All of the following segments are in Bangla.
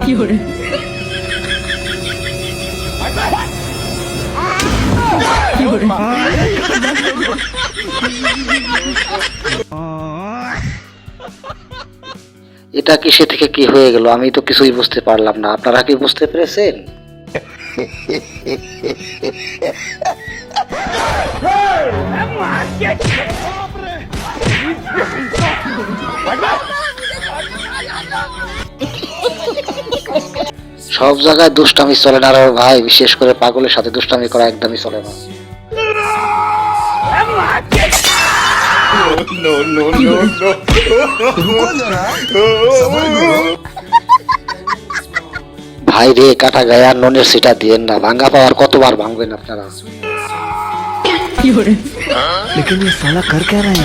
এটা কিসে থেকে কি হয়ে গেল আমি তো কিছুই বুঝতে পারলাম না। আপনারা কি বুঝতে পেরেছেন? সব জায়গায় দুষ্টামি চলে না রে ভাই, বিশেষ করে পাগলের সাথে দুষ্টামি করা একদমই চলে না। ভাই রে, কাটা গায়ে আর নুনের সিটা দিয়েন না, ভাঙ্গা পাওয়ার কতবার ভাঙবেন আপনারা। लेकिन ये साला कर क्या रहा है?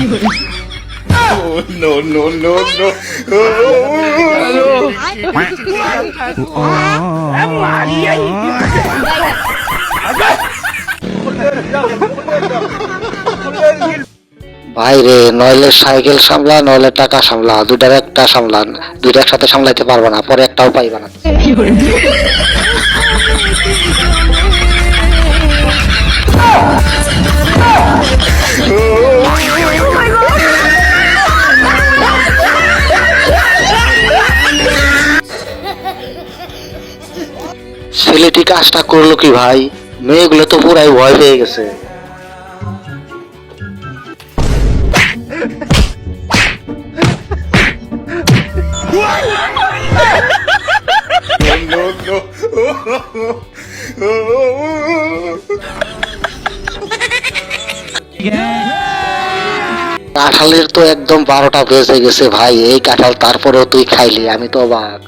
ভাই রে, নইলে সাইকেল সামলা নইলে টাকা সামলা, দুটার একটা সামলান। দুইটা একসাথে সামলাইতে পারবা না, পরে একটাও পাইবা না। ছেলেটি কাজটা করলো কি ভাই? মেয়েগুলো তো পুরাই ভয় পেয়ে গেছে। কাঁঠালের তো একদম 12টা বেজে গেছে ভাই, এই কাঁঠাল তারপরেও তুই খাইলি, আমি তো অবাক।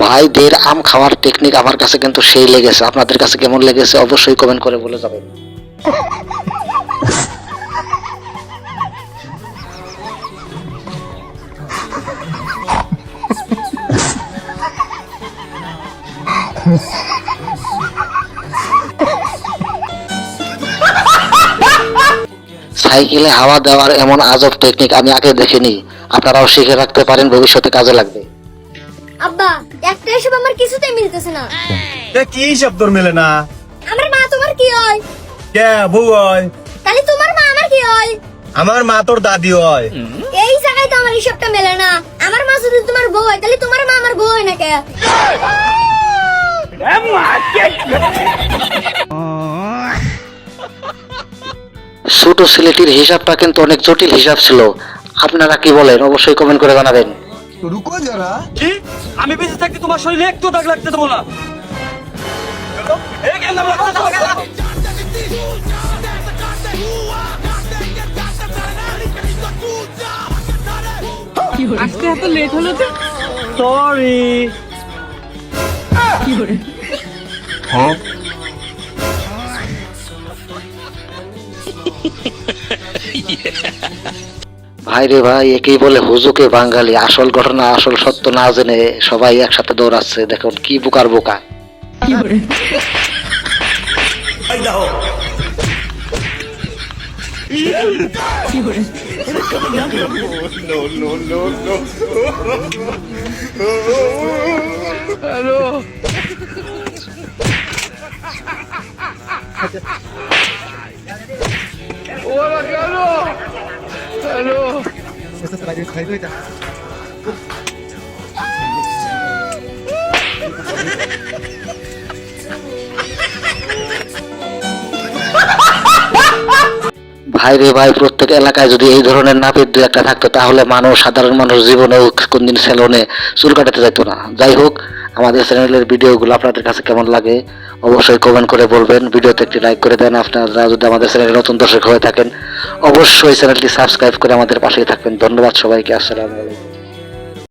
ভাইদের আম খাওয়ার টেকনিক আমার কাছে কিন্তু সেই লেগেছে। আপনাদের কাছে কেমন লেগেছে অবশ্যই কমেন্ট করে বলে যাবেন। সাইকেলে হাওয়া দেওয়ার এমন আজব টেকনিক আমি আগে দেখিনি। আপনারাও শিখে রাখতে পারেন, ভবিষ্যতে কাজে লাগবে। আব্বা, একটা এসব আমার কিছুতেই মিলতেছে না। কি সব তোর মেলে না? আমার মা তোমার কি হয়? কে বউ হয়? তাহলে তোমার মা আমার কি হয়? আমার মা তোর দাদি হয়। এই জায়গায় তো আমার হিসাবটা মেলে না। আমার মা যদি তোমার বউ হয় তাহলে তোমার মা আমার বউ হয় না কে? ছোট ছেলেটির হিসাবটা কিন্তু অনেক জটিল হিসাব ছিল। আপনারা কি বলেন অবশ্যই কমেন্ট করে জানাবেন। রুকো যারা। কি? আমি বেঁচে থাকতে তোমার শরীরে একটু দাগ লাগতে দেবো না। আজকে এত লেট হলো যে? সরি। ভাই রে ভাই, একেই বলে হুজুকে বাঙালি। আসল ঘটনা আসল সত্য না জেনে সবাই একসাথে দৌড়াচ্ছে, দেখুন কি বোকার বোকা। ভাই রে ভাই, প্রত্যেক এলাকায় যদি এই ধরনের নাপিত দু একটা থাকতো তাহলে সাধারণ মানুষ জীবনেও কোনদিন সেলুনে চুল কাটাতে যেত না। যাই হোক, আমাদের চ্যানেলের ভিডিওগুলো আপনাদের কাছে কেমন লাগে অবশ্যই কমেন্ট করে বলবেন। ভিডিওতে একটি লাইক করে দেন। আপনারা যদি আমাদের চ্যানেলে নতুন দর্শক হয়ে থাকেন অবশ্যই চ্যানেলটি সাবস্ক্রাইব করে আমাদের পাশেই থাকবেন। ধন্যবাদ সবাইকে। আসসালামু আলাইকুম।